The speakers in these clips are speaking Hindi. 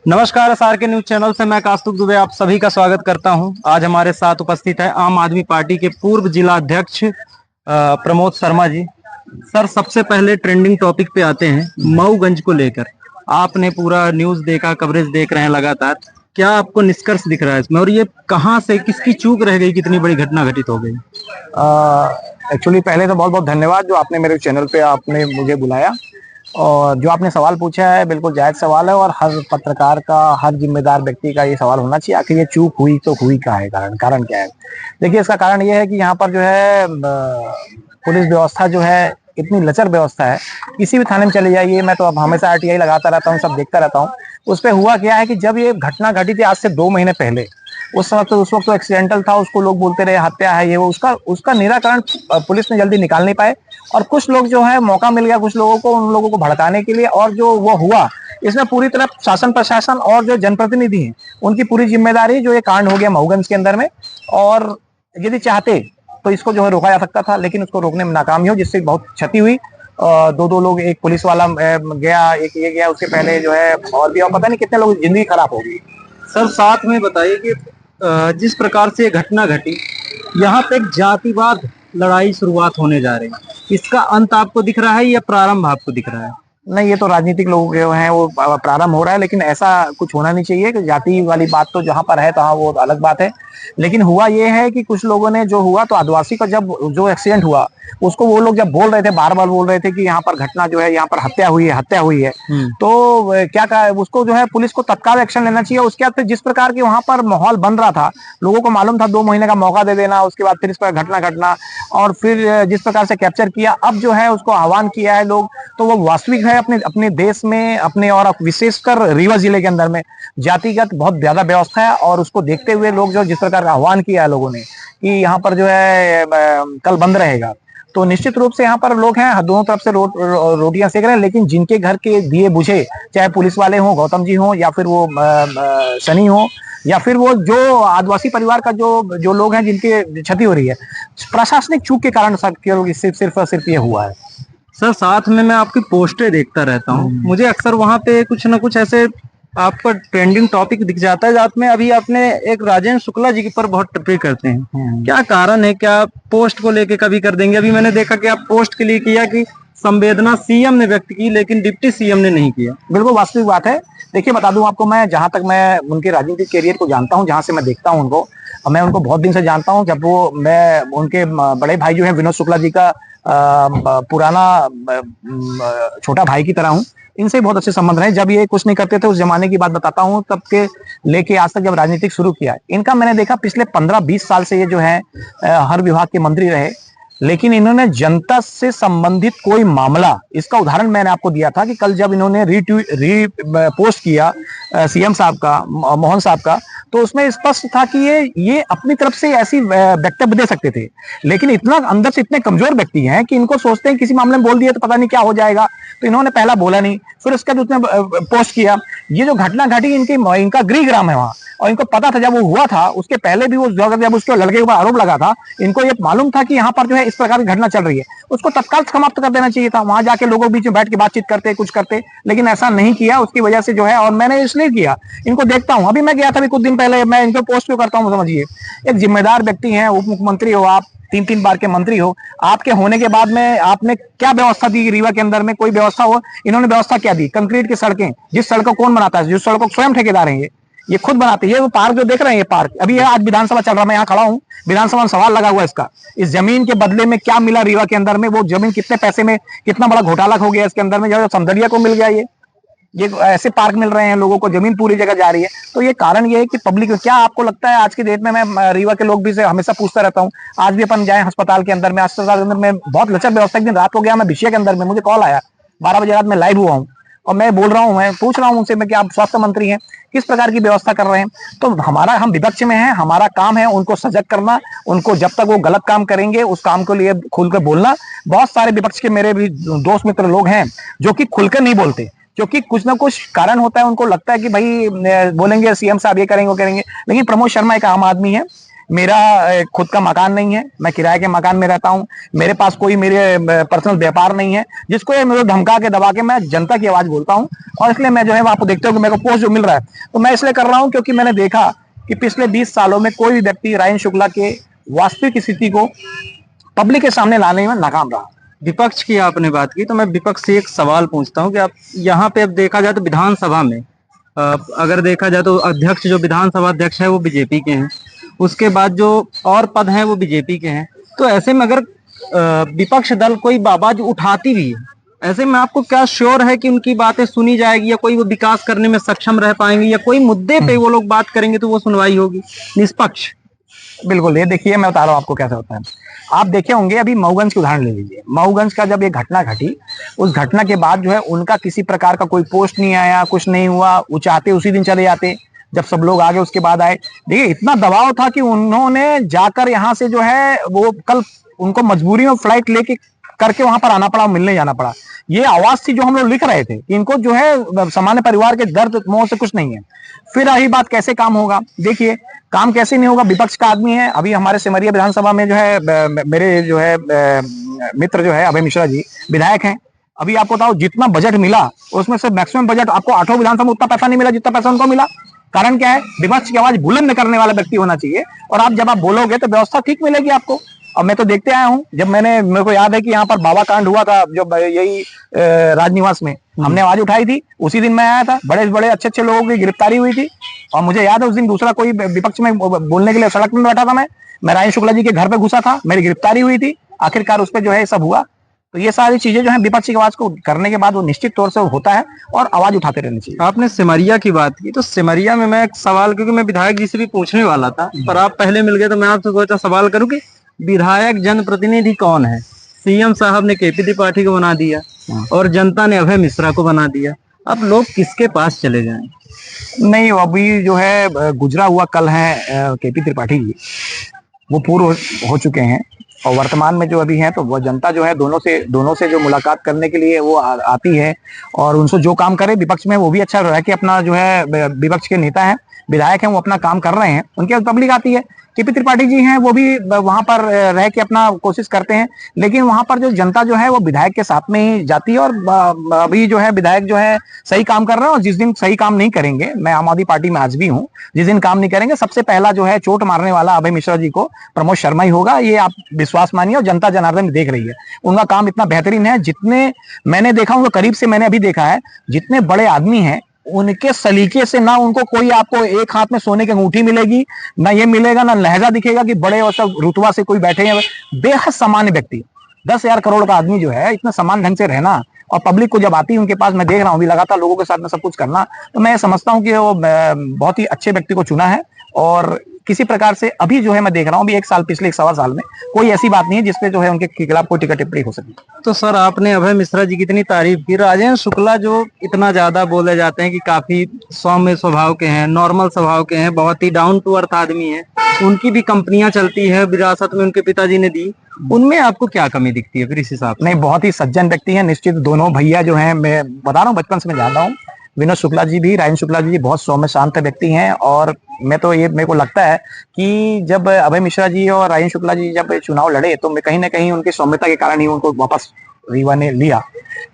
नमस्कार, एसआर के न्यूज चैनल से मैं कास्तुक दुबे आप सभी का स्वागत करता हूं। आज हमारे साथ उपस्थित है आम आदमी पार्टी के पूर्व जिला अध्यक्ष प्रमोद शर्मा जी। सर, सबसे पहले ट्रेंडिंग टॉपिक पे आते हैं, मऊगंज को लेकर। आपने पूरा न्यूज देखा, कवरेज देख रहे हैं लगातार। क्या आपको निष्कर्ष दिख रहा है इसमें, और ये कहां से किसकी चूक रह गई, कितनी बड़ी घटना घटित हो गई? एक्चुअली पहले तो बहुत बहुत धन्यवाद जो आपने मेरे चैनल पे आपने मुझे बुलाया। और जो आपने सवाल पूछा है बिल्कुल जायज सवाल है, और हर पत्रकार का, हर जिम्मेदार व्यक्ति का ये सवाल होना चाहिए, आखिर ये चूक हुई तो हुई क्या है, कारण क्या है। देखिए, इसका कारण ये है कि यहाँ पर जो है पुलिस व्यवस्था जो है इतनी लचर व्यवस्था है। किसी भी थाने में चले जाइए, मैं तो अब हमेशा आरटीआई लगाता रहता हूँ, सब देखता रहता हूँ। उस पर हुआ क्या है कि जब ये घटना घटी थी आज से 2 महीने पहले, उस वक्त तो एक्सीडेंटल था, उसको लोग बोलते रहे हत्या है, ये वो, उसका उसका निराकरण पुलिस ने जल्दी निकाल नहीं पाए। और कुछ लोग जो है, मौका मिल गया कुछ लोगों को, उन लोगों को भड़काने के लिए, और जो वो हुआ इसमें पूरी तरह शासन प्रशासन और जो जनप्रतिनिधि हैं उनकी पूरी जिम्मेदारी, जो ये कांड हो गया मऊगंज के अंदर में। और यदि चाहते तो इसको जो है रोका जा सकता था, लेकिन उसको रोकने में नाकामी हो, जिससे बहुत क्षति हुई। दो लोग, एक पुलिस वाला गया, एक ये गया, उसके पहले जो है और भी, और पता नहीं कितने लोग जिंदगी खराब हो गई। सर, साथ में बताइए कि जिस प्रकार से ये घटना घटी, यहाँ पे एक जातिवाद लड़ाई शुरुआत होने जा रही है। इसका अंत आपको दिख रहा है या प्रारंभ आपको दिख रहा है? नहीं, ये तो राजनीतिक लोग जो हैं वो प्रारंभ हो रहा है, लेकिन ऐसा कुछ होना नहीं चाहिए कि जाति वाली बात तो जहां पर है तो हाँ, वो अलग बात है। लेकिन हुआ ये है कि कुछ लोगों ने, जो हुआ तो आदिवासी का जब जो एक्सीडेंट हुआ, उसको वो लोग जब बोल रहे थे, बार बार बोल रहे थे कि यहाँ पर घटना जो है, यहाँ पर हत्या हुई है, हत्या हुई है। तो क्या कहा, उसको जो है पुलिस को तत्काल एक्शन लेना चाहिए। उसके बाद फिर जिस प्रकार की वहां पर माहौल बन रहा था, लोगों को मालूम था 2 महीने का मौका दे देना, उसके बाद फिर इस पर घटना घटना, और फिर जिस प्रकार से कैप्चर किया, अब जो है उसको आह्वान किया है लोग, तो वो वास्तविक है अपने अपने देश में, अपने और विशेषकर रीवा जिले के अंदर में जातिगत बहुत ज्यादा व्यवस्था है। और उसको देखते हुए लोग जो जिस प्रकार का आह्वान किया है लोगों ने कि यहाँ पर जो है कल बंद रहेगा, तो निश्चित रूप से यहाँ पर लोग हैं दोनों तरफ से रोटियां सेक रहे हैं। लेकिन जिनके घर के दिए बुझे, चाहे पुलिस वाले हों, गौतम जी हों, या फिर वो सनी हो, या फिर वो जो आदिवासी परिवार का जो जो लोग हैं जिनकी क्षति हो रही है, प्रशासनिक चूक के कारण सिर्फ और सिर्फ ये हुआ है। सर, साथ में मैं आपकी पोस्टें देखता रहता हूँ, मुझे अक्सर वहां पे कुछ ना कुछ ऐसे आपका ट्रेंडिंग टॉपिक दिख जाता है, जात में अभी आपने एक राजेंद्र शुक्ला जी के पर बहुत टिप्पणी करते हैं। क्या कारण है? क्या पोस्ट को लेके कभी कर देंगे? अभी मैंने देखा कि आप पोस्ट के लिए किया कि संवेदना सीएम ने व्यक्त की, लेकिन डिप्टी सीएम ने नहीं किया। बिल्कुल वास्तविक बात है। देखिए, बता दूं आपको, मैं जहां तक मैं उनके राजनीतिक कैरियर को जानता हूं, जहां से मैं देखता हूं उनको, मैं उनको बहुत दिन से जानता हूं। जब वो, मैं उनके बड़े भाई जो है विनोद शुक्ला जी का पुराना छोटा भाई की तरह हूं। इनसे बहुत अच्छे संबंध रहे। जब ये कुछ नहीं करते थे, उस जमाने की बात बताता हूँ, तब के लेके आज तक जब राजनीतिक शुरू किया, इनका मैंने देखा पिछले 15-20 साल से ये जो है हर विभाग के मंत्री रहे, लेकिन इन्होंने जनता से संबंधित कोई मामला, इसका उदाहरण मैंने आपको दिया था कि कल जब इन्होंने पोस्ट किया सीएम साहब का, मोहन साहब का, तो उसमें स्पष्ट था कि ये अपनी तरफ से ऐसी वक्तव्य दे सकते थे, लेकिन इतना अंदर से इतने कमजोर व्यक्ति हैं कि इनको सोचते हैं किसी मामले में बोल दिया तो पता नहीं क्या हो जाएगा, तो इन्होंने पहला बोला नहीं, फिर उसके बाद उसने पोस्ट किया। ये जो घटना घटी, इनका गृहग्राम है वहां, और इनको पता था जब वो हुआ था, उसके पहले भी वो जब उसके लड़के के ऊपर आरोप लगा था, इनको ये मालूम था कि यहाँ पर जो है इस प्रकार की घटना चल रही है, उसको तत्काल समाप्त कर देना चाहिए था। वहां जाके लोगों के बीच में बैठ के बातचीत करते, कुछ करते, लेकिन ऐसा नहीं किया। उसकी वजह से जो है, और मैंने इसलिए किया, इनको देखता हूं, अभी मैं गया था अभी कुछ दिन पहले, मैं इनको पोस्ट क्यों करता हूं समझिए, एक जिम्मेदार व्यक्ति है, उप मुख्यमंत्री हो आप, 3-3 बार के मंत्री हो, आपके होने के बाद में आपने क्या व्यवस्था दी रीवा के अंदर में? कोई व्यवस्था हो? इन्होंने व्यवस्था क्या दी? कंक्रीट की सड़कें, जिस सड़क को कौन बनाता है? जिस सड़क को स्वयं ठेकेदार हैं, ये खुद बनाते हैं। ये वो पार्क जो देख रहे हैं, ये पार्क अभी है, आज विधानसभा चल रहा है, मैं यहाँ खड़ा हूँ, विधानसभा में सवाल लगा हुआ इसका, इस जमीन के बदले में क्या मिला रीवा के अंदर में? वो जमीन कितने पैसे में, कितना बड़ा घोटाला हो गया इसके अंदर में, जो समदड़िया को मिल गया, ये ऐसे पार्क मिल रहे हैं लोगों को, जमीन पूरी जगह जा रही है। तो ये कारण ये है कि पब्लिक, क्या आपको लगता है आज की डेट में, मैं रीवा के लोग भी से हमेशा पूछता रहता हूँ, आज भी अपन जाए अस्पताल के अंदर में, अस्पताल के अंदर में बहुत लचर व्यवस्था। एक दिन रात को गया मैं विषय के अंदर में, मुझे कॉल आया 12 बजे रात में, लाइव हुआ हूँ, और मैं बोल रहा हूँ, मैं पूछ रहा हूँ उनसे, मैं कि आप स्वास्थ्य मंत्री हैं, किस प्रकार की व्यवस्था कर रहे हैं? तो हम विपक्ष में हैं, हमारा काम है उनको सजग करना, उनको जब तक वो गलत काम करेंगे उस काम के लिए खुलकर बोलना। बहुत सारे विपक्ष के मेरे भी दोस्त मित्र लोग हैं जो कि खुलकर नहीं बोलते, क्योंकि कुछ ना कुछ कारण होता है, उनको लगता है कि भाई बोलेंगे सीएम साहब ये करेंगे वो करेंगे। लेकिन प्रमोद शर्मा एक आम आदमी है, मेरा खुद का मकान नहीं है, मैं किराए के मकान में रहता हूँ, मेरे पास कोई मेरे पर्सनल व्यापार नहीं है, जिसको ये मेरे धमका के दबा के मैं जनता की आवाज बोलता हूँ। और इसलिए मैं जो है आपको देखते हो कि मेरे को पोस्ट जो मिल रहा है, तो मैं इसलिए कर रहा हूँ क्योंकि मैंने देखा कि पिछले 20 सालों में कोई भी व्यक्ति रायन शुक्ला के वास्तविक स्थिति को पब्लिक के सामने लाने में नाकाम रहा। विपक्ष की आपने बात की, तो मैं विपक्ष से एक सवाल पूछता हूँ कि आप यहाँ पे अब देखा जाए तो विधानसभा में अगर देखा जाए तो अध्यक्ष जो विधानसभा अध्यक्ष है वो बीजेपी के हैं, उसके बाद जो और पद हैं वो बीजेपी के हैं। तो ऐसे में अगर विपक्ष दल कोई आवाज उठाती भी है, ऐसे में आपको क्या श्योर है कि उनकी बातें सुनी जाएगी, या कोई वो विकास करने में सक्षम रह पाएंगे, या कोई मुद्दे पे वो लोग बात करेंगे तो वो सुनवाई होगी निष्पक्ष? बिल्कुल, ये देखिए मैं बता रहा हूँ आपको कैसा होता है। आप देखे होंगे अभी मऊगंज के उदाहरण ले लीजिए। मऊगंज का जब ये घटना घटी, उस घटना के बाद जो है उनका किसी प्रकार का कोई पोस्ट नहीं आया, कुछ नहीं हुआ, वो चाहते उसी दिन चले जाते जब सब लोग आगे उसके बाद आए। देखिए इतना दबाव था कि उन्होंने जाकर यहाँ से जो है वो कल उनको मजबूरी में फ्लाइट लेके करके वहां पर आना पड़ा, मिलने जाना पड़ा। ये आवाज थी जो हम लोग लिख रहे थे कि इनको जो है सामान्य परिवार के दर्द मोह से कुछ नहीं है। फिर रही बात कैसे काम होगा, देखिए काम कैसे नहीं होगा, विपक्ष का आदमी है। अभी हमारे सिमरिया विधानसभा में जो है मेरे जो है मित्र जो है अभय मिश्रा जी विधायक हैं। अभी आपको बताओ जितना बजट मिला उसमें से मैक्सिमम बजट आपको 8 विधानसभा में उतना पैसा नहीं मिला जितना पैसा उनको मिला। कारण क्या है, विपक्ष की आवाज बुलंद करने वाला व्यक्ति होना चाहिए, और आप जब आप बोलोगे तो व्यवस्था ठीक मिलेगी आपको। अब मैं तो देखते आया हूँ, जब मेरे को याद है कि यहाँ पर बाबा कांड हुआ था जब यही राजनिवास में हमने आवाज उठाई थी, उसी दिन मैं आया था। बड़े बड़े अच्छे अच्छे लोगों की गिरफ्तारी हुई थी, और मुझे याद है उस दिन दूसरा कोई विपक्ष में बोलने के लिए सड़क में बैठा था। मैं रायन शुक्ला जी के घर पे घुसा था, मेरी गिरफ्तारी हुई थी। आखिरकार उस पर जो है सब हुआ। तो ये सारी चीजें जो है विपक्ष की आवाज को करने के बाद वो निश्चित तौर से होता है, और आवाज उठाते रहनी चाहिए। आपने सिमरिया की बात की, तो सिमरिया में मैं एक सवाल, क्योंकि मैं विधायक जी से भी पूछने वाला था पर आप पहले मिल गए, तो मैं आपसे सोचा सवाल करूं कि विधायक जनप्रतिनिधि कौन है? सीएम साहब ने केपी त्रिपाठी को बना दिया और जनता ने अभय मिश्रा को बना दिया। अब लोग किसके पास चले जाएं? नहीं, अभी जो है गुजरा हुआ कल है केपी त्रिपाठी जी, वो पूर्व हो चुके हैं, और वर्तमान में जो अभी हैं तो वो जनता जो है दोनों से जो मुलाकात करने के लिए वो आती है, और उनसे जो काम करे विपक्ष में वो भी अच्छा रह के अपना जो है विपक्ष के नेता हैं विधायक हैं वो अपना काम कर रहे हैं, उनके पब्लिक आती है। केपी त्रिपाठी जी हैं वो भी वहां पर रह के अपना कोशिश करते हैं, लेकिन वहां पर जो जनता जो है वो विधायक के साथ में ही जाती है। और अभी जो है विधायक जो है सही काम कर रहे हैं, और जिस दिन सही काम नहीं करेंगे, मैं आम आदमी पार्टी में आज भी हूँ, जिस दिन काम नहीं करेंगे सबसे पहला जो है चोट मारने वाला अभय मिश्रा जी को प्रमोद शर्मा ही होगा। ये आप विश्वास मानिए, और जनता जनार्दन देख रही है। उनका काम इतना बेहतरीन है, जितने मैंने देखा उनको करीब से मैंने अभी देखा है, जितने बड़े आदमी हैं उनके सलीके से ना उनको कोई आपको एक हाथ में सोने की अंगूठी मिलेगी, ना ये मिलेगा, ना लहजा दिखेगा कि बड़े और सब रुतबा से कोई बैठे हैं। बेहद सामान्य व्यक्ति, 10,000 करोड़ का आदमी जो है इतना समान ढंग से रहना, और पब्लिक को जब आती है उनके पास, मैं देख रहा हूँ भी लगातार लोगों के साथ में सब कुछ करना, तो मैं समझता हूँ कि वो बहुत ही अच्छे व्यक्ति को चुना है। और किसी प्रकार से अभी जो है मैं देख रहा हूँ अभी पिछले 1 साल में कोई ऐसी बात नहीं है जिसपे जो है उनके खिलाफ कोई टिकट टिप्पणी हो सके। तो सर आपने अभय मिश्रा जी की इतनी तारीफ की, राजेंद्र शुक्ला जो इतना ज्यादा बोले जाते हैं कि काफी सौम्य स्वभाव के हैं, नॉर्मल स्वभाव के हैं, बहुत ही डाउन टू अर्थ आदमी है, उनकी भी कंपनियां चलती है, विरासत में उनके पिताजी ने दी, उनमें आपको क्या कमी दिखती है फिर इस हिसाब से? नहीं, बहुत ही सज्जन व्यक्ति है निश्चित। दोनों भैया जो है मैं बता रहा हूँ बचपन से मैं जानता हूँ, विनोद शुक्ला जी भी, रायन शुक्ला जी बहुत सौम्य शांत व्यक्ति हैं। और मैं तो ये मेरे को लगता है कि जब अभय मिश्रा जी और रायन शुक्ला जी जब चुनाव लड़े तो मैं कहीं ना कहीं उनकी सौम्यता के कारण ही उनको वापस रीवा ने लिया।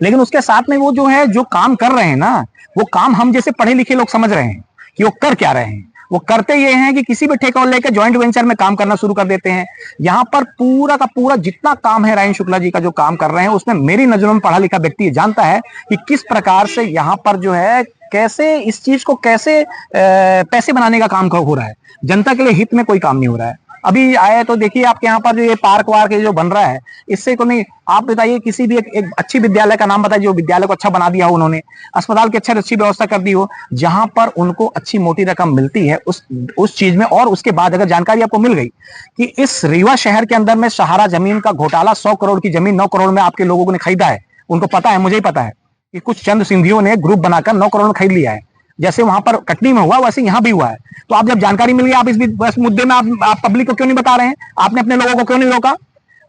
लेकिन उसके साथ में वो जो है जो काम कर रहे हैं ना, वो काम हम जैसे पढ़े लिखे लोग समझ रहे हैं कि वो कर क्या रहे हैं। वो करते ये हैं कि किसी भी ठेका लेकर ज्वाइंट वेंचर में काम करना शुरू कर देते हैं। यहाँ पर पूरा का पूरा जितना काम है रायन शुक्ला जी का जो काम कर रहे हैं, उसमें मेरी नजरों में पढ़ा लिखा व्यक्ति जानता है कि किस प्रकार से यहाँ पर जो है कैसे इस चीज को कैसे पैसे बनाने का काम हो रहा है। जनता के लिए हित में कोई काम नहीं हो रहा है। अभी आए तो देखिए आपके यहाँ पर जो ये पार्क वार्क जो बन रहा है, इससे को नहीं, आप बताइए किसी भी एक अच्छी विद्यालय का नाम बताइए जो विद्यालय को अच्छा बना दिया हो उन्होंने, अस्पताल की अच्छी व्यवस्था कर दी हो, जहां पर उनको अच्छी मोटी रकम मिलती है उस चीज में। और उसके बाद अगर जानकारी आपको मिल गई कि इस रीवा शहर के अंदर में सहारा जमीन का घोटाला, 100 करोड़ की जमीन 9 करोड़ में आपके लोगों ने खरीदा है, उनको पता है, मुझे ही पता है कि कुछ चंद सिंधियों ने ग्रुप बनाकर 9 करोड़ में खरीद लिया है। जैसे वहां पर कटनी में हुआ वैसे यहाँ भी हुआ है। तो आप जब जानकारी मिल गई, आप इस मुद्दे में आप पब्लिक को क्यों नहीं बता रहे हैं? आपने अपने लोगों को क्यों नहीं रोका?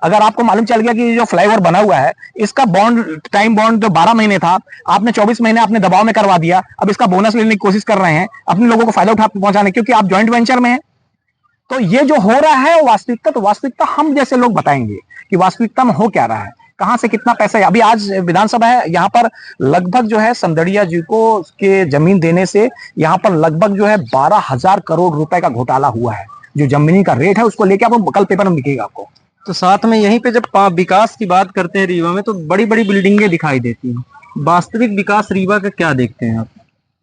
अगर आपको मालूम चल गया कि जो फ्लाईओवर बना हुआ है इसका टाइम बॉन्ड जो 12 महीने था, आपने 24 महीने आपने दबाव में करवा दिया। अब इसका बोनस लेने की कोशिश कर रहे हैं अपने लोगों को फायदा पहुंचाने, क्योंकि आप ज्वाइंट वेंचर में हैं। तो ये जो हो रहा है वास्तविकता, तो वास्तविकता हम जैसे लोग बताएंगे कि वास्तविकता में हो क्या रहा है, कहां से कितना पैसा है। अभी आज विधानसभा है, यहाँ पर लगभग जो है समदड़िया जी को के जमीन देने से यहाँ पर लगभग जो है 12,000 करोड़ रुपए का घोटाला हुआ है। जो जमीनी का रेट है उसको लेके आपको कल पेपर में दिखेगा आपको। तो साथ में यहीं पे जब विकास की बात करते हैं रीवा में, तो बड़ी बड़ी बिल्डिंगें दिखाई देती हैं। वास्तविक विकास रीवा का क्या देखते हैं आप?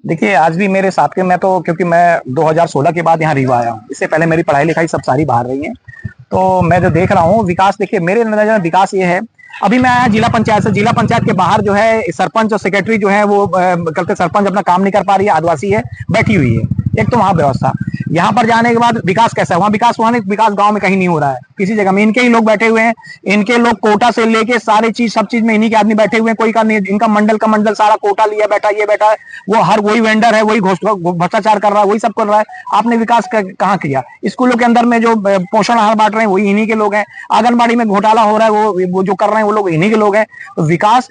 देखिए आज भी मेरे साथ के, मैं तो क्योंकि मैं 2016 के बाद यहाँ रीवा आया हूँ, इससे पहले मेरी पढ़ाई लिखाई सब सारी बाहर रही है, तो मैं जो देख रहा हूँ विकास, देखिए मेरे नजर में विकास ये है। अभी मैं आया जिला पंचायत से, जिला पंचायत के बाहर जो है सरपंच और सेक्रेटरी जो है वो करते, सरपंच अपना काम नहीं कर पा रही है, आदिवासी है, बैठी हुई है। एक तो वहां व्यवस्था, यहाँ पर जाने के बाद विकास कैसा है, वहां विकास, वहां विकास गांव में कहीं नहीं हो रहा है किसी जगह में। इनके ही लोग बैठे हुए हैं, इनके लोग कोटा से लेके सारे चीज सब चीज में इन्हीं के आदमी बैठे हुए हैं। कोई का नहीं, इनका मंडल का मंडल सारा कोटा लिया बैठा, ये बैठा है, वो हर वही वेंडर है, वही भ्रष्टाचार कर रहा है, वही सब कर रहा है। आपने विकास कहाँ किया? स्कूलों के अंदर में जो पोषण आहार बांट रहे हैं वही इन्हीं के लोग हैं, आंगनबाड़ी में घोटाला हो रहा है वो जो कर रहे हैं वो लोग इन्हीं के लोग हैं। तो विकास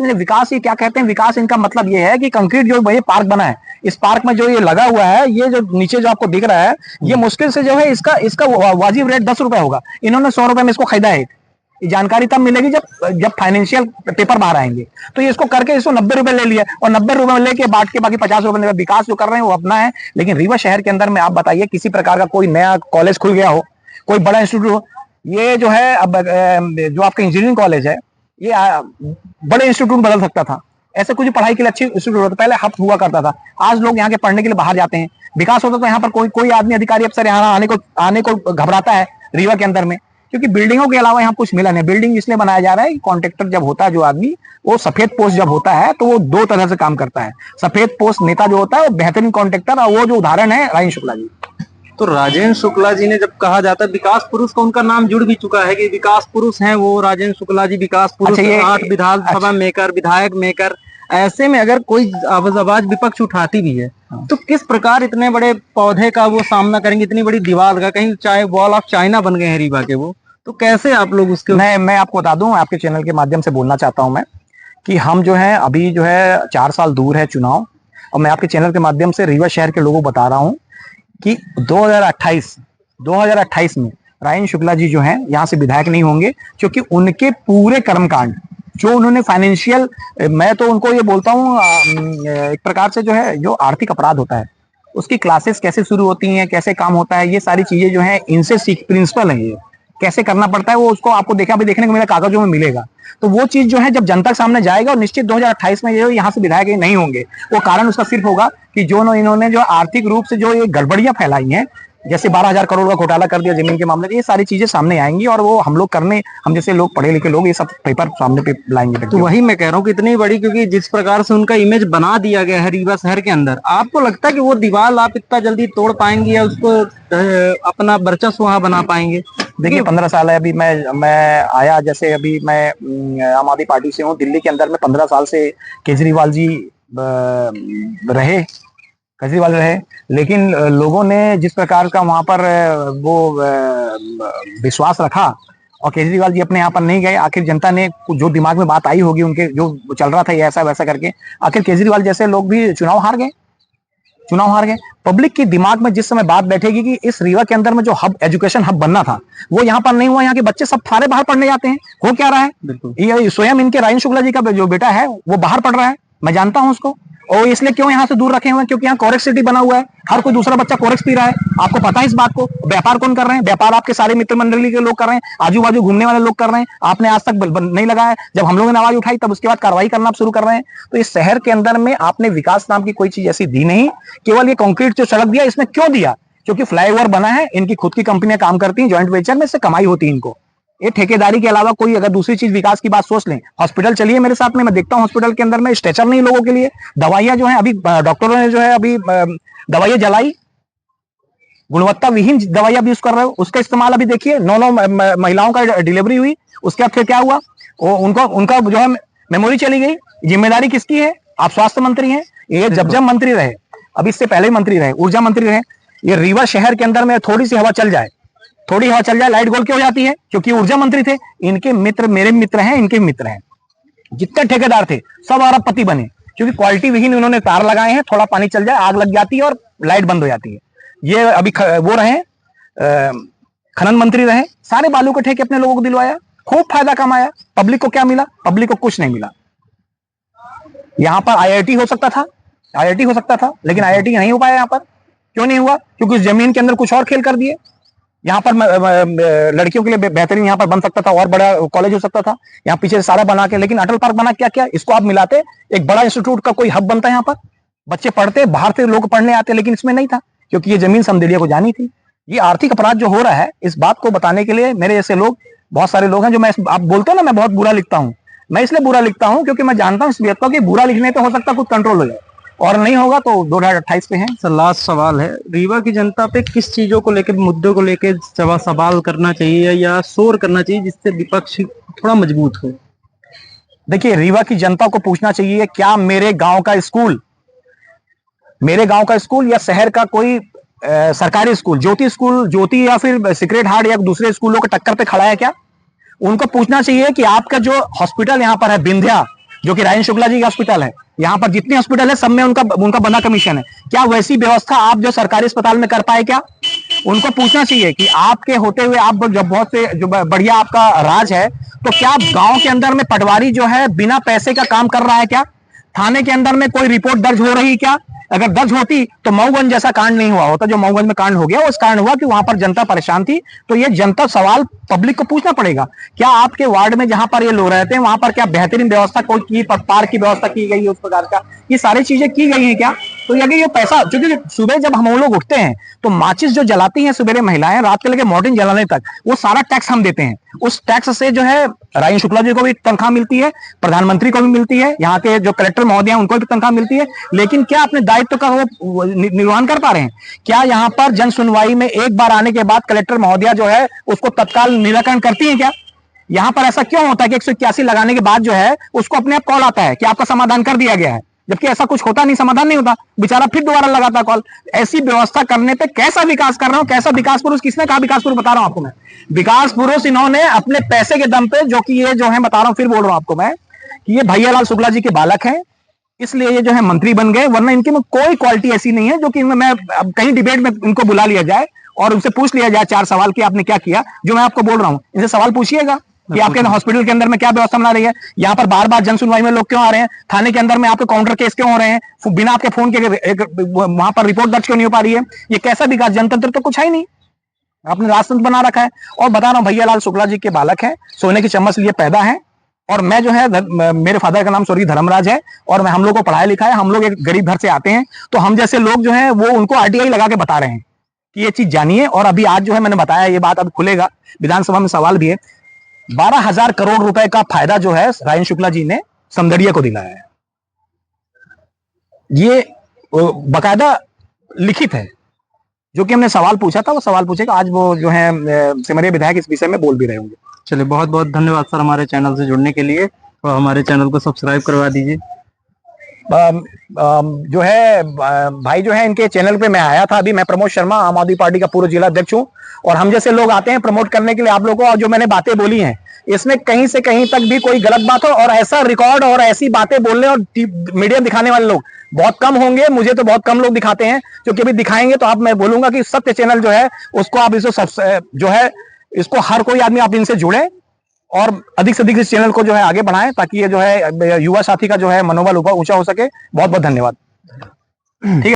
ये क्या कहते हैं, विकास इनका मतलब ये है कि कंक्रीट जो ये पार्क बना है, इस पार्क में जो ये लगा हुआ है, ये जो नीचे जो आपको दिख रहा है, ये मुश्किल से जो है इसका वाजिब रेट 10 रुपए होगा। इन्होंने 100 रुपए में इसको खरीदा है। ये जानकारी तब मिलेगी जब फाइनेंशियल पेपर बाहर आएंगे। तो ये इसको करके इसको 90 रुपए ले लिया और 90 रुपए में लेके बांट के बाकी 50 रुपए। विकास जो कर रहे हैं वो अपना है, लेकिन रीवा शहर के अंदर में आप बताइए किसी प्रकार का कोई नया कॉलेज खुल गया हो, कोई बड़ा इंस्टीट्यूट हो। ये जो है अब जो आपका इंजीनियरिंग कॉलेज है, ये बड़े इंस्टीट्यूट बदल सकता था। ऐसे कुछ पढ़ाई के लिए अच्छी इंस्टीट्यूट होता, पहले हब हुआ करता था। आज लोग यहाँ के पढ़ने के लिए बाहर जाते हैं। विकास होता तो यहाँ पर कोई आदमी अधिकारी अफसर यहाँ आने को घबराता है रीवा के अंदर में, क्योंकि बिल्डिंगों के अलावा यहाँ कुछ मिला नहीं। बिल्डिंग इसलिए बनाया जा रहा है कि कॉन्ट्रेक्टर जब होता है जो आदमी, वो सफेद पोस्ट जब होता है तो वो दो तरह से काम करता है। सफेद पोस्ट नेता जो होता है वो बेहतरीन कॉन्ट्रेक्टर, और वो जो उदाहरण है राजेंद्र शुक्ला जी। तो राजेंद्र शुक्ला जी ने, जब कहा जाता है विकास पुरुष का उनका नाम जुड़ भी चुका है कि विकास पुरुष हैं वो राजेंद्र शुक्ला जी, विकास पुरुष। 8 विधानसभा मेकर, विधायक मेकर, ऐसे में अगर कोई आवाज विपक्ष उठाती भी है तो किस प्रकार इतने बड़े पौधे का वो सामना करेंगे, इतनी बड़ी दीवार का? कहीं चाहे वॉल ऑफ चाइना बन गए हैं रीवा के वो, तो कैसे आप लोग उसके? मैं आपको बता दूं, आपके चैनल के माध्यम से बोलना चाहता हूं मैं कि हम जो है अभी जो है 4 साल दूर है चुनाव, और मैं आपके चैनल के माध्यम से रीवा शहर के लोगों को बता रहा हूं कि 2028 में राजेंद्र शुक्ला जी जो हैं यहाँ से विधायक नहीं होंगे, क्योंकि उनके पूरे कर्मकांड जो उन्होंने फाइनेंशियल, मैं तो उनको ये बोलता हूँ एक प्रकार से जो है जो आर्थिक अपराध होता है उसकी क्लासेस कैसे शुरू होती हैं, कैसे काम होता है, ये सारी चीजें जो है इनसे सीख, प्रिंसिपल है ये कैसे करना पड़ता है, वो उसको आपको देखने को मेरे कागजों में मिलेगा। तो वो चीज जो है जब जनता के सामने जाएगा, और निश्चित 2028 में ये यहाँ से विधायक नहीं होंगे, वो कारण उसका सिर्फ होगा कि जो इन्होंने जो आर्थिक रूप से जो ये गड़बड़ियां फैलाई हैं, जैसे 12,000 करोड़ का घोटाला कर दिया जमीन के मामले में, ये सारी चीजें सामने आएंगी और वो हम जैसे लोग पढ़े लिखे लोग ये सब पेपर सामने पे लाएंगे। तो वही मैं कह रहा हूँ कि इतनी बड़ी, क्योंकि जिस प्रकार से उनका इमेज बना दिया गया है रीवा शहर के अंदर, आपको लगता है कि वो दीवार आप इतना जल्दी तोड़ पाएंगे या उसको अपना वर्चस्व वहां बना पाएंगे? देखिए 15 साल है अभी मैं आया, जैसे अभी मैं आम आदमी पार्टी से हूँ। दिल्ली के अंदर में 15 साल से केजरीवाल जी रहे, लेकिन लोगों ने जिस प्रकार का वहां पर वो विश्वास रखा और केजरीवाल जी अपने यहाँ पर नहीं गए, आखिर जनता ने जो दिमाग में बात आई होगी उनके, जो चल रहा था ये ऐसा वैसा करके, आखिर केजरीवाल जैसे लोग भी चुनाव हार गए। पब्लिक के दिमाग में जिस समय बात बैठेगी कि इस रीवा के अंदर में जो हब, एजुकेशन हब बनना था, वो यहाँ पर नहीं हुआ, यहाँ के बच्चे सब सारे बाहर पढ़ने जाते हैं। हो क्या रहा है, ये स्वयं इनके राजेंद्र शुक्ला जी का जो बेटा है वो बाहर पढ़ रहा है, मैं जानता हूं उसको। और इसलिए क्यों यहाँ से दूर रखे हुए हैं, क्योंकि यहाँ कोरेक्स सिटी बना हुआ है, हर कोई दूसरा बच्चा कोरेक्स पी रहा है। आपको पता है इस बात को। व्यापार कौन कर रहे हैं? व्यापार आपके सारे मित्र मंडली के लोग कर रहे हैं, आजू बाजू घूमने वाले लोग कर रहे हैं। आपने आज तक नहीं लगाया, जब हम लोगों ने आवाज उठाई तब उसके बाद कार्रवाई करना आप शुरू कर रहे हैं। तो इस शहर के अंदर में आपने विकास नाम की कोई चीज ऐसी दी नहीं, केवल ये कंक्रीट जो सड़क दिया, इसमें क्यों दिया? क्योंकि फ्लाईओवर बना है, इनकी खुद की कंपनियां काम करती हैं, ज्वाइंट वेंचर में, इससे कमाई होती है इनको। ये ठेकेदारी के अलावा कोई अगर दूसरी चीज विकास की बात सोच लें, हॉस्पिटल चलिए मेरे साथ में, मैं देखता हूं हॉस्पिटल के अंदर में स्ट्रेचर नहीं लोगों के लिए, दवाइयां जो है अभी डॉक्टरों ने जो है अभी दवाइयां जलाई, गुणवत्ता विहीन दवाइयां भी यूज कर रहे हो, उसका इस्तेमाल अभी देखिए 9 महिलाओं का डिलीवरी हुई, उसके बाद फिर क्या हुआ, उनका जो है मेमोरी चली गई। जिम्मेदारी किसकी है? आप स्वास्थ्य मंत्री हैं, ये जब मंत्री रहे, अभी इससे पहले मंत्री रहे, ऊर्जा मंत्री रहे। ये रीवा शहर के अंदर में थोड़ी सी हवा चल जाए, लाइट गोल क्यों हो जाती है? क्योंकि ऊर्जा मंत्री थे। इनके मित्र मेरे मित्र हैं, इनके मित्र हैं, जितने ठेकेदार थे सब अरबपति बने, क्योंकि क्वालिटी विहीन उन्होंने तार लगाए हैं, थोड़ा पानी चल जाए आग लग जाती है और लाइट बंद हो जाती है। ये अभी वो रहे खनन मंत्री रहे, सारे बालू के ठेके अपने लोगों को दिलवाया, खूब फायदा कमाया। पब्लिक को क्या मिला? पब्लिक को कुछ नहीं मिला। यहां पर आईआईटी हो सकता था, आईआईटी हो सकता था, लेकिन आईआईटी नहीं हो पाया। यहां पर क्यों नहीं हुआ? क्योंकि उस जमीन के अंदर कुछ और खेल कर दिए। यहाँ पर लड़कियों के लिए बेहतरीन यहाँ पर बन सकता था, और बड़ा कॉलेज हो सकता था यहाँ पीछे सारा बना के, लेकिन अटल पार्क बना क्या क्या? इसको आप मिलाते, एक बड़ा इंस्टीट्यूट का कोई हब बनता है। यहाँ पर बच्चे पढ़ते, बाहर से लोग पढ़ने आते, लेकिन इसमें नहीं था, क्योंकि ये जमीन समदेलिया को जानी थी। ये आर्थिक अपराध जो हो रहा है, इस बात को बताने के लिए मेरे जैसे लोग, बहुत सारे लोग हैं जो, मैं आप बोलते हो ना मैं बहुत बुरा लिखता हूँ, मैं इसलिए बुरा लिखता हूँ क्योंकि मैं जानता हूँ इस व्यक्ति को कि बुरा लिखने पे हो सकता है कुछ कंट्रोल हो जाए, और नहीं होगा तो 2028 पे है। सर लास्ट सवाल है, रीवा की जनता पे किस चीजों को लेकर, मुद्दों को लेकर सवाल करना चाहिए या शोर करना चाहिए जिससे विपक्ष थोड़ा मजबूत हो? देखिए, रीवा की जनता को पूछना चाहिए, क्या मेरे गांव का स्कूल, मेरे गांव का स्कूल या शहर का कोई सरकारी स्कूल, ज्योति या फिर सीक्रेट हार्ट या दूसरे स्कूलों के टक्कर पे खड़ा है क्या? उनको पूछना चाहिए कि आपका जो हॉस्पिटल यहाँ पर है विंध्या, जो कि राजेंद्र शुक्ला जी का हॉस्पिटल है, यहाँ पर जितने हॉस्पिटल है सब में उनका बंदा कमीशन है, क्या वैसी व्यवस्था आप जो सरकारी अस्पताल में कर पाए क्या? उनको पूछना चाहिए कि आपके होते हुए, आप जब बहुत से जो बढ़िया आपका राज है, तो क्या गांव के अंदर में पटवारी जो है बिना पैसे का काम कर रहा है क्या? थाने के अंदर में कोई रिपोर्ट दर्ज हो रही क्या? अगर दर्ज होती तो मऊगंज जैसा कांड नहीं हुआ होता जो मऊगंज में कांड हो गया। उस कांड हुआ कि वहां पर जनता परेशान थी। तो ये जनता सवाल पब्लिक को पूछना पड़ेगा, क्या आपके वार्ड में जहां पर ये लोग रहते हैं वहां पर क्या बेहतरीन व्यवस्था कोई की, पार्क की व्यवस्था की गई है, उस प्रकार का ये सारी चीजें की गई है क्या? तो ये पैसा, क्योंकि सुबह जब हम लोग उठते हैं तो माचिस जो जलाती हैं सुबह महिलाएं, रात के लेके मॉर्निंग जलाने तक, वो सारा टैक्स हम देते हैं। उस टैक्स से जो है राजेंद्र शुक्ला जी को भी तनख्वाह मिलती है, प्रधानमंत्री को भी मिलती है, यहाँ के जो कलेक्टर महोदय हैं उनको भी तनख्वाह मिलती है, लेकिन क्या अपने दायित्व का वो निर्वहन कर पा रहे हैं? क्या यहाँ पर जन सुनवाई में एक बार आने के बाद कलेक्टर महोदया जो है उसको तत्काल निराकरण करती है क्या? यहाँ पर ऐसा क्यों होता है कि 181 लगाने के बाद जो है उसको अपने आप कॉल आता है कि आपका समाधान कर दिया गया है, जबकि ऐसा कुछ होता नहीं, समाधान नहीं होता, बेचारा फिर दोबारा लगाता कॉल। ऐसी व्यवस्था करने पे कैसा विकास कर रहा हूं, कैसा विकास पुरुष? किसने कहा विकास पुरुष? बता रहा हूं आपको मैं, विकास पुरुष इन्होंने अपने पैसे के दम पे, जो कि ये जो है बता रहा हूं, फिर बोल रहा हूं आपको मैं कि ये भैयालाल शुक्ला जी के बालक हैं, इसलिए ये जो है मंत्री बन गए, वरना इनके में कोई क्वालिटी ऐसी नहीं है जो कि मैं अब कहीं डिबेट में इनको बुला लिया जाए और उनसे पूछ लिया जाए 4 सवाल कि आपने क्या किया। जो मैं आपको बोल रहा हूं, इनसे सवाल पूछिएगा कि आपके हॉस्पिटल के अंदर में क्या व्यवस्था बना रही है, यहाँ पर बार बार जन सुनवाई में लोग क्यों आ रहे हैं, थाने के अंदर में आपके काउंटर केस क्यों हो रहे हैं, बिना आपके फोन के वहां पर रिपोर्ट दर्ज क्यों नहीं हो पा रही है? ये कैसा विकास? जनतंत्र तो कुछ है ही नहीं, आपने राजतंत्र बना रखा है। और बता रहा हूं, भैयालाल शुक्ला जी के बालक हैं, सोने की चम्मच लिए पैदा है। और मैं जो है, मेरे फादर का नाम स्वर्गीय धर्मराज है, और मैं हम लोग को पढ़ाया लिखा है, हम लोग एक गरीब घर से आते हैं, तो हम जैसे लोग जो है वो उनको आरटीआई लगा के बता रहे हैं कि ये चीज जानिए। और अभी आज जो है मैंने बताया, ये बात अब खुलेगा, विधानसभा में सवाल भी है, 12,000 करोड़ रुपए का फायदा जो है राजेंद्र शुक्ला जी ने समदड़िया को दिलाया है। ये बकायदा लिखित है, जो कि हमने सवाल पूछा था, वो सवाल पूछेगा। आज वो जो है सिमरिया विधायक इस विषय में बोल भी रहे होंगे। चलिए, बहुत बहुत धन्यवाद सर हमारे चैनल से जुड़ने के लिए, और हमारे चैनल को सब्सक्राइब करवा दीजिए। जो है भाई जो है, इनके चैनल पे मैं आया था अभी, मैं प्रमोद शर्मा, आम आदमी पार्टी का पूर्व जिला अध्यक्ष हूँ, और हम जैसे लोग आते हैं प्रमोट करने के लिए आप लोगों को। और जो मैंने बातें बोली हैं, इसमें कहीं से कहीं तक भी कोई गलत बात हो, और ऐसा रिकॉर्ड और ऐसी बातें बोलने और मीडिया दिखाने वाले लोग बहुत कम होंगे। मुझे तो बहुत कम लोग दिखाते हैं, क्योंकि अभी दिखाएंगे तो आप, मैं बोलूंगा कि सत्य चैनल जो है उसको आप जो है इसको हर कोई आदमी आप इनसे जुड़े, और अधिक से अधिक इस चैनल को जो है आगे बढ़ाएं, ताकि ये जो है युवा साथी का जो है मनोबल ऊंचा हो सके। बहुत बहुत धन्यवाद। ठीक है।